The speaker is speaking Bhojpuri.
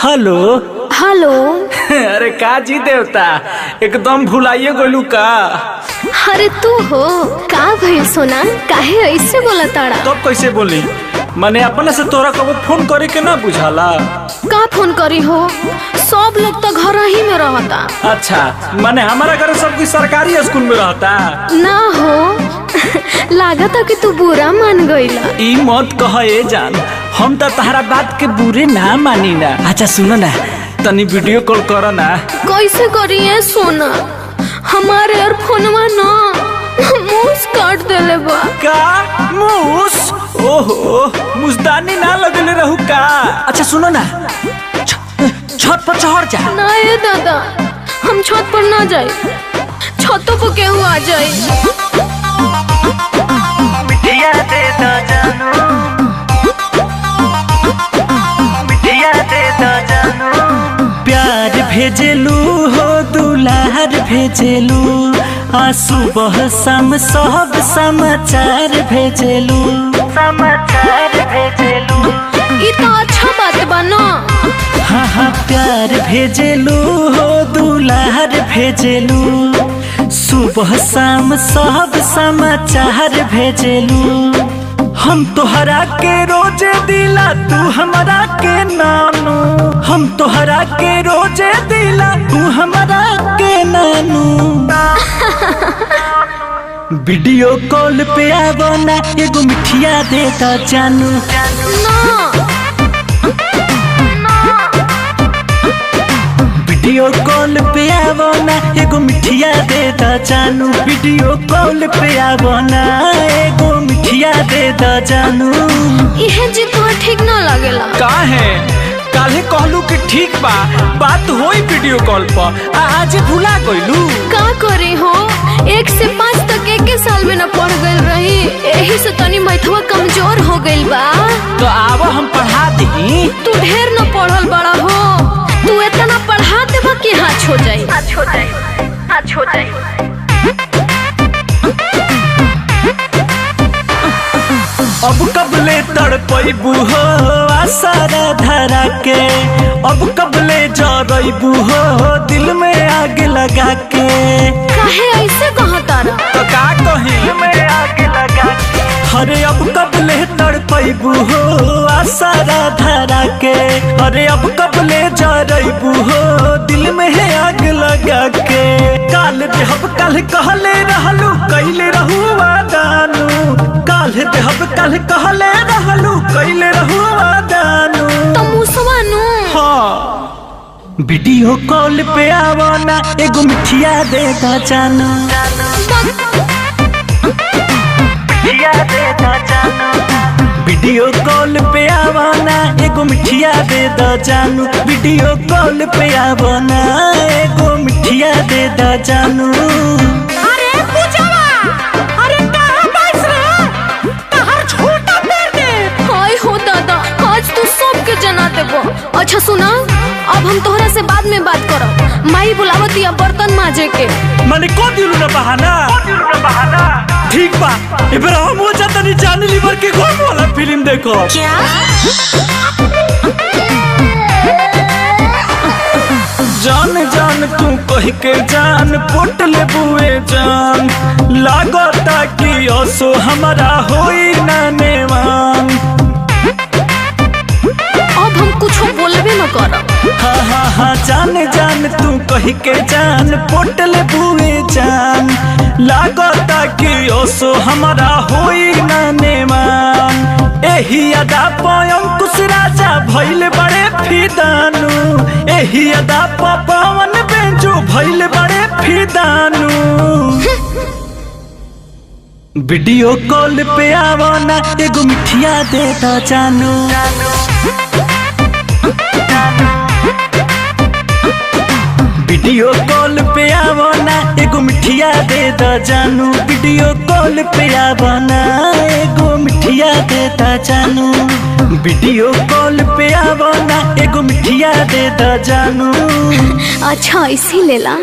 Hello hello. अरे का जी देवता एकदम भुलाइए गोलू का। अरे तू हो का भइल सोना, काहे ऐसे बोला ताड़ा? तब कैसे बोली, मैंने अपने से तोरा कबो फोन करे के ना बुझाला। का फोन करी हो, सब लोग तो घर ही में रहता। अच्छा मैंने हमारा घर सबकी सरकारी स्कूल में रहता ना हो लागता कि तू बुरा मान गईला। ई मत कह ए जान, हम तो तहरा बात के बुरे ना मानी ना। अच्छा सुनो ना, तनी वीडियो कॉल करो ना। कैसे करिए सोना, हमारे यार फोनवा ना मूस काट देले बा। का मूस? ओहो मुस्तानी ना लगले रहू का। अच्छा सुनो ना, छत पर चढ़ जा। ना ये दादा, हम छत पर ना जाए, छतों पर केहू आ जाए। मिठिया दे दा जानू, मिठिया दे दा जानू। प्यार भेजलू हो दुलार भेजलू, सुबह शाम सब समाचार भेजलू, समाचार भेजलू। ई तो अच्छा बात बा ना। हाँ हाँ प्यार भेजलू हो दुलार भेजलू, सुबह शाम सब समाचार भेजलू। हम तोहरा के रोजे दिला, तू हमरा के नानू। हम तोहरा के रोजे दिला, तू हमरा के नानू। वीडियो कॉल पे आवो ना, एगो मिठिया देता जानू। वीडियो कॉल पे आवो ना, एगो मिठिया देता जानू। वीडियो कॉल पे आवो ना, एगो मिठिया देता जानू। इहे जी तो ठीक ना लगेला। काहे? काहे कहलू कि ठीक बा, बात होई वीडियो कॉल पर। आज भुला गइलू। का करे हो, 1 से 5 तक एक साल में न पढ़ गइल रही, यही से तनी मैथवा कमजोर हो गइल बा। तो आवा हम पढ़ा दी। तू ढेर न पढ़ल बड़ा हो, तू इतना पढ़ा देबा कि हाथ हो जाई, हाथ हो जाई, हाथ हो जाई। अब कबले तड़पैबू हो आसारा धरा के, अब कबले जरैबू हो दिल में आग लगा के। काहे ऐसे कहतारा? तो का कहीं में आग लगा के। अरे अब कबले तड़पैबू हो आसारा धरा के, अरे अब कबले जरैबू हो दिल में आग लगा के। काल देहब कल कहले रहलू, कैले रहू वादानू। काल देहब कल कहले रहलू, कैले रहू वादानू। तो मुसवानू। हाँ वीडियो कॉल पे आवो ना, एगो मिठिया देता जानू। मिठिया देता जानू। वीडियो कॉल पे आवो ना, एगो मिठिया देता जानू। वीडियो कॉल पे आवो ना, एगो मिठिया देता जानू। अरे पूजावा, अरे कहां बैठ रे? तहर छोटा पैर दे। हाय हो दादा, आज तू सबके जना देबो। अच्छा सुना, अब हम तोहरा से बाद में बात करब। माई बुलावत या बर्तन माजे के। माने को दिलू ना बहाना, को दिलू ना बहाना। ठीक बा, इबरा हम हो जाता नहीं जाने लीवर के कौन वाला फिल्म देखो। क्या? जान जान तू कह के जान पोट ले बुए जान, लागता कि ओसो हमारा होई ना नेवान। अब हम कुछ बोलबे न करब। हाँ हाँ हाँ जान जान तू कह के जान पोट ले बुए जान, लागता कि ओसो हमारा होई ना नेवान। एही अदा अंकुश राजा भइल बड़े फिदानू, एही अदा पवन बेंजू भइल बड़े फिदानू। वीडियो कॉल पे आवो ना, एगो मिठिया देता जानू। वीडियो कॉल पे आवो ना, एगो मिठिया देता जानू। वीडियो कॉल पे आवो ना, एगो मिठिया देता जानू। वीडियो कॉल पे आवो ना, एगो मिठिया देता जानू। अच्छा इसी लेला।